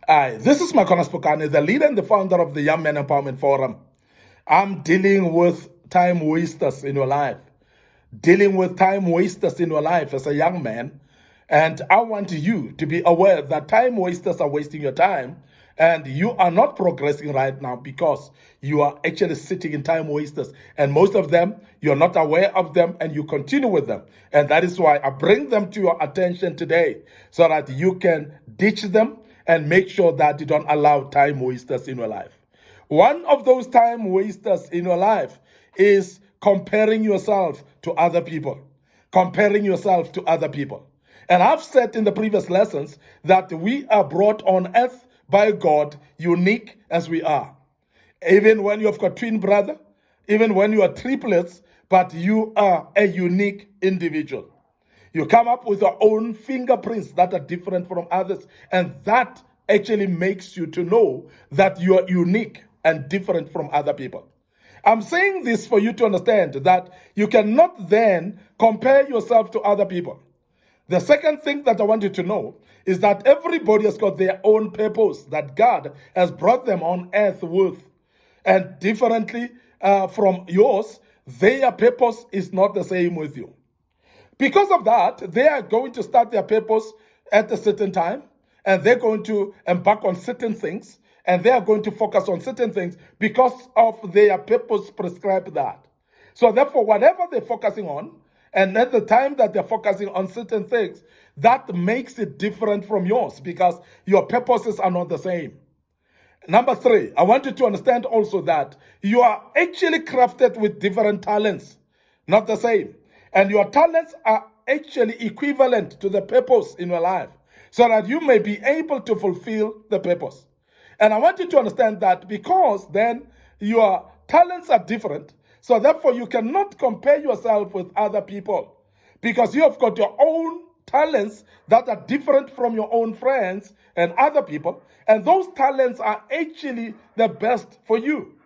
Hi, this is Micornus, Phokane, the leader and the founder of the Young Men Empowerment Forum. I'm dealing with time wasters in your life, dealing with time wasters in your life as a young man. And I want you to be aware that time wasters are wasting your time and you are not progressing right now because you are actually sitting in time wasters. And most of them, you're not aware of them and you continue with them. And that is why I bring them to your attention today so that you can ditch them and make sure that you don't allow time wasters in your life. One of those time wasters in your life is comparing yourself to other people. Comparing yourself to other people. And I've said in the previous lessons that we are brought on earth by God, unique as we are. Even when you've got twin brother, even when you are triplets, but you are a unique individual. You come up with your own fingerprints that are different from others. And that actually makes you to know that you are unique and different from other people. I'm saying this for you to understand that you cannot then compare yourself to other people. The second thing that I want you to know is that everybody has got their own purpose that God has brought them on earth with. And differently from yours, their purpose is not the same with you. Because of that, they are going to start their purpose at a certain time, and they're going to embark on certain things, and they are going to focus on certain things because of their purpose prescribed that. So therefore, whatever they're focusing on, and at the time that they're focusing on certain things, that makes it different from yours because your purposes are not the same. Number three, I want you to understand also that you are actually crafted with different talents, not the same. And your talents are actually equivalent to the purpose in your life so that you may be able to fulfill the purpose. And I want you to understand that because then your talents are different, so therefore you cannot compare yourself with other people because you have got your own talents that are different from your own friends and other people. And those talents are actually the best for you.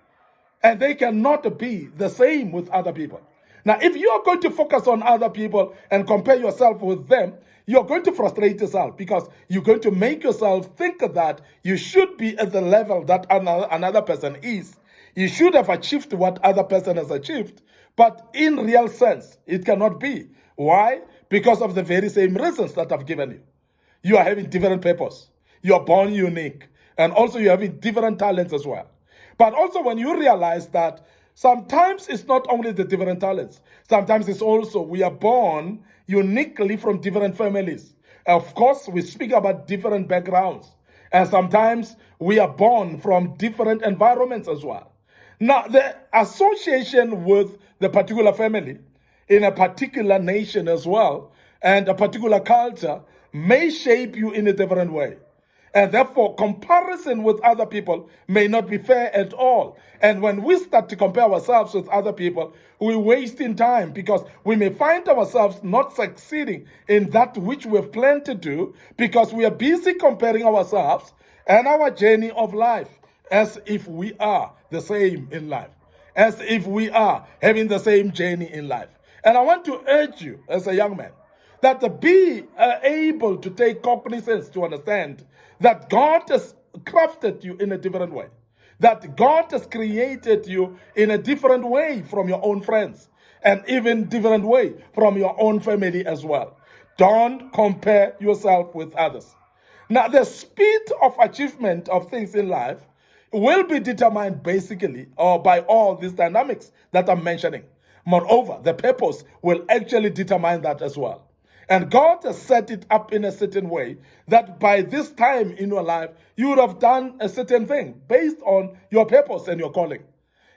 And they cannot be the same with other people. Now, if you are going to focus on other people and compare yourself with them, you're going to frustrate yourself because you're going to make yourself think that you should be at the level that another person is. You should have achieved what other person has achieved, but in real sense, it cannot be. Why? Because of the very same reasons that I've given you. You are having different purpose. You are born unique, and also you're having different talents as well. But also when you realize that sometimes it's not only the different talents, sometimes it's also we are born uniquely from different families. Of course, we speak about different backgrounds, and sometimes we are born from different environments as well. Now, the association with the particular family in a particular nation as well, and a particular culture may shape you in a different way. And therefore, comparison with other people may not be fair at all. And when we start to compare ourselves with other people, we're wasting time because we may find ourselves not succeeding in that which we've planned to do because we are busy comparing ourselves and our journey of life as if we are the same in life, as if we are having the same journey in life. And I want to urge you as a young man that to be able to take cognizance to understand that God has crafted you in a different way, that God has created you in a different way from your own friends, and even different way from your own family as well. Don't compare yourself with others. Now, the speed of achievement of things in life will be determined basically or by all these dynamics that I'm mentioning. Moreover, the purpose will actually determine that as well. And God has set it up in a certain way that by this time in your life, you would have done a certain thing based on your purpose and your calling.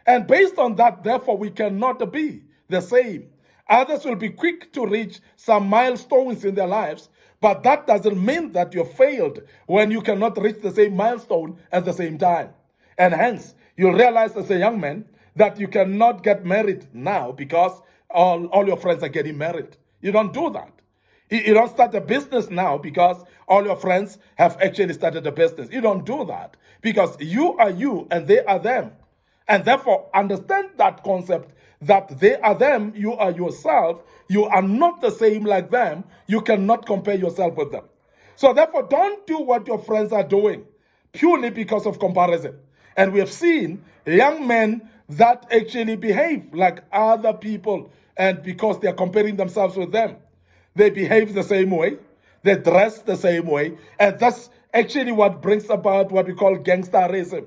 And based on that, therefore, we cannot be the same. Others will be quick to reach some milestones in their lives, but that doesn't mean that you failed when you cannot reach the same milestone at the same time. And hence, you'll realize as a young man that you cannot get married now because all your friends are getting married. You don't do that. You don't start a business now because all your friends have actually started a business. You don't do that because you are you and they are them. And therefore, understand that concept that they are them, you are yourself. You are not the same like them. You cannot compare yourself with them. So therefore, don't do what your friends are doing. purely because of comparison. And we have seen young men that actually behave like other people, and because they are comparing themselves with them, they behave the same way, they dress the same way, and that's actually what brings about what we call gangsterism.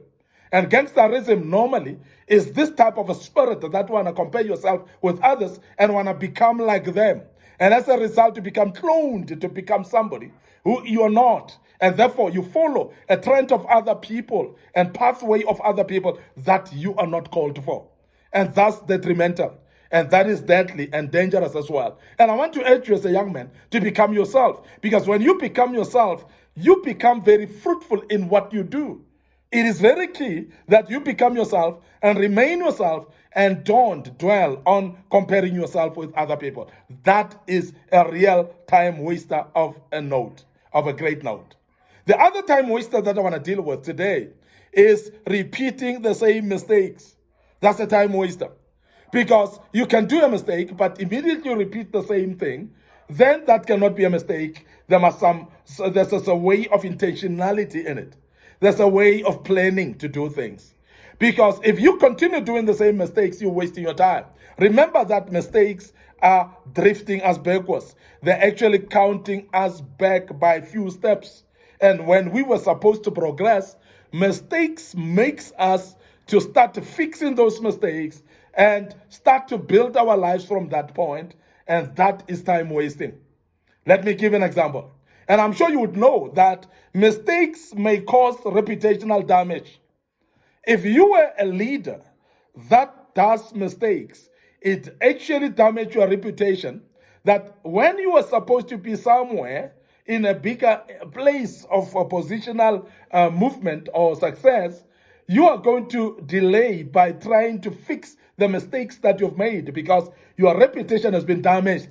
And gangsterism normally is this type of a spirit that want to compare yourself with others and want to become like them. And as a result, you become cloned to become somebody who you're not. And therefore, you follow a trend of other people and pathway of other people that you are not called for. And that's detrimental. And that is deadly and dangerous as well. And I want to urge you as a young man to become yourself. Because when you become yourself, you become very fruitful in what you do. It is very key that you become yourself and remain yourself and don't dwell on comparing yourself with other people. That is a real time waster of a note, of a great note. The other time waster that I want to deal with today is repeating the same mistakes. That's a time waster. Because you can do a mistake, but immediately you repeat the same thing, then that cannot be a mistake. There's a way of intentionality in it. There's a way of planning to do things. Because if you continue doing the same mistakes, you're wasting your time. Remember that mistakes are drifting us backwards. They're actually counting us back by a few steps. And when we were supposed to progress, mistakes makes us to start fixing those mistakes and start to build our lives from that point. And that is time wasting. Let me give an example. And I'm sure you would know that mistakes may cause reputational damage. If you were a leader that does mistakes, it actually damages your reputation, that when you are supposed to be somewhere in a bigger place of a positional movement or success, you are going to delay by trying to fix the mistakes that you've made because your reputation has been damaged.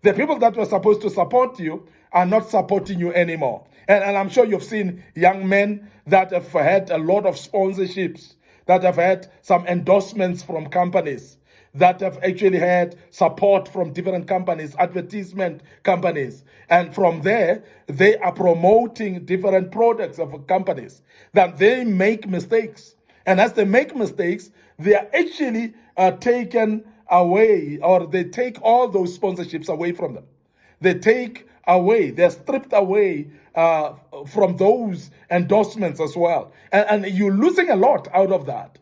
The people that were supposed to support you are not supporting you anymore. And I'm sure you've seen young men that have had a lot of sponsorships, that have had some endorsements from companies, that have actually had support from different companies, advertisement companies. And from there, they are promoting different products of companies. That they make mistakes. And as they make mistakes, they are actually taken away, or they take all those sponsorships away from them. They take away, they're stripped away from those endorsements as well. And you're losing a lot out of that.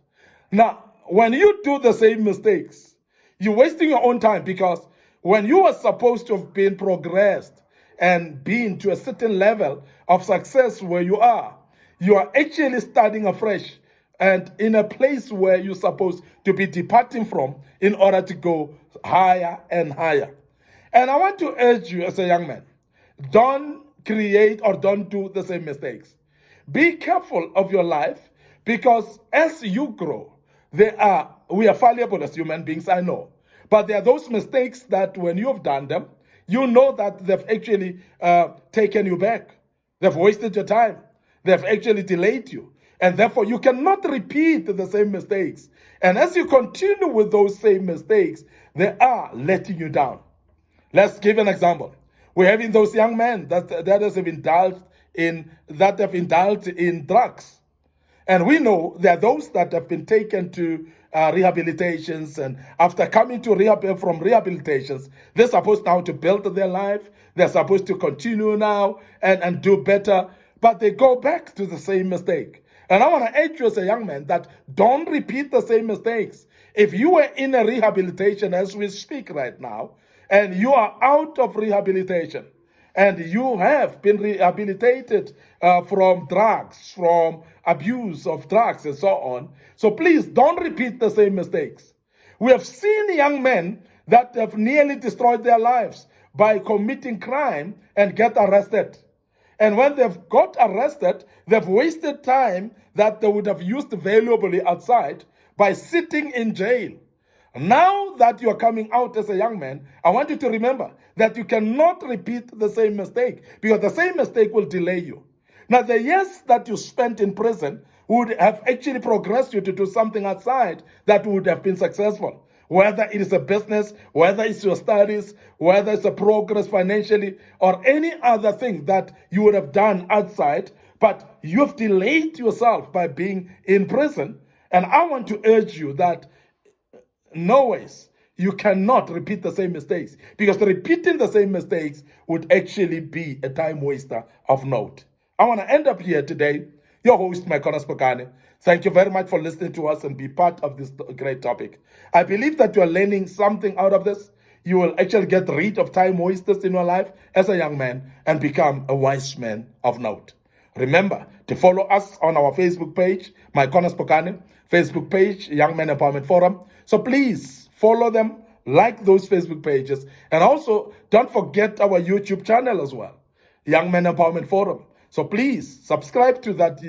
Now, when you do the same mistakes, you're wasting your own time, because when you are supposed to have been progressed and been to a certain level of success where you are actually starting afresh and in a place where you're supposed to be departing from in order to go higher and higher. And I want to urge you as a young man, don't create or don't do the same mistakes. Be careful of your life, because as you grow, we are fallible as human beings, I know. But there are those mistakes that when you have done them, you know that they've actually taken you back. They've wasted your time. They've actually delayed you. And therefore, you cannot repeat the same mistakes. And as you continue with those same mistakes, they are letting you down. Let's give an example. We're having those young men that have indulged in drugs. And we know there are those that have been taken to rehabilitations, and after coming to from rehabilitations, they're supposed now to build their life. They're supposed to continue now and do better, but they go back to the same mistake. And I want to urge you as a young man that don't repeat the same mistakes. If you were in a rehabilitation as we speak right now, and you are out of rehabilitation, and you have been rehabilitated from drugs, from abuse of drugs and so on, so please don't repeat the same mistakes. We have seen young men that have nearly destroyed their lives by committing crime and get arrested. And when they've got arrested, they've wasted time that they would have used valuably outside by sitting in jail. Now that you're coming out as a young man, I want you to remember that you cannot repeat the same mistake, because the same mistake will delay you. Now, the years that you spent in prison would have actually progressed you to do something outside that would have been successful. Whether it is a business, whether it's your studies, whether it's a progress financially, or any other thing that you would have done outside. But you have delayed yourself by being in prison. And I want to urge you that no ways you cannot repeat the same mistakes, because repeating the same mistakes would actually be a time waster of note. I want to end up here today. Your host, Micornus Phokane. Thank you very much for listening to us and be part of this great topic. I believe that you are learning something out of this. You will actually get rid of time wasters in your life as a young man and become a wise man of note. Remember to follow us on our Facebook page, Micornus Phokane, Facebook page, Young Men Empowerment Forum. So please follow them, like those Facebook pages, and also don't forget our YouTube channel as well, Young Men Empowerment Forum. So please subscribe to that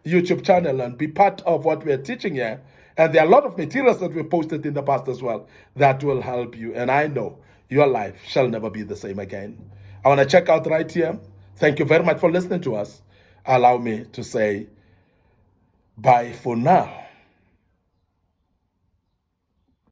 YouTube channel and be part of what we're teaching here. And there are a lot of materials that we've posted in the past as well that will help you. And I know your life shall never be the same again. I want to check out right here. Thank you very much for listening to us. Allow me to say bye for now.